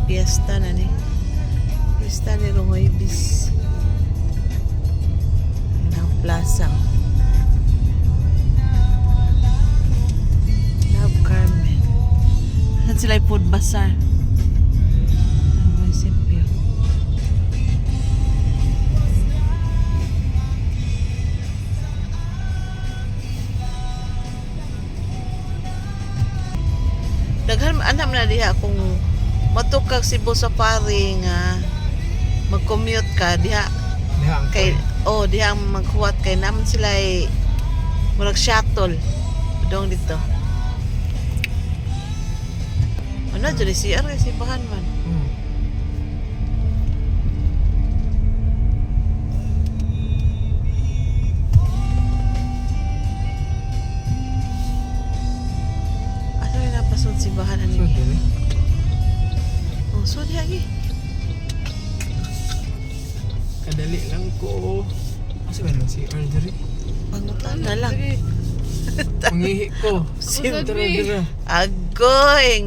Fiesta na ni. Fiesta ni Romoibis. Ayan ang plaza. Love Carmen. Saan sila yung food bazaar? Ang munisipyo. Daghan anam na diha kung matukag Cebu Safari nga mag-commute ka diha kay diha ang maghuwat kay naman sila ay murag shuttle dong dito. Ano dyan CR kasi bahan man. Pasod si bahan ani. Oh, so di lagi. Kadali lang ko. Asa ba nang si Audrey? Pangutan na lang. Mangihi ko. Sim Dara. Agoy,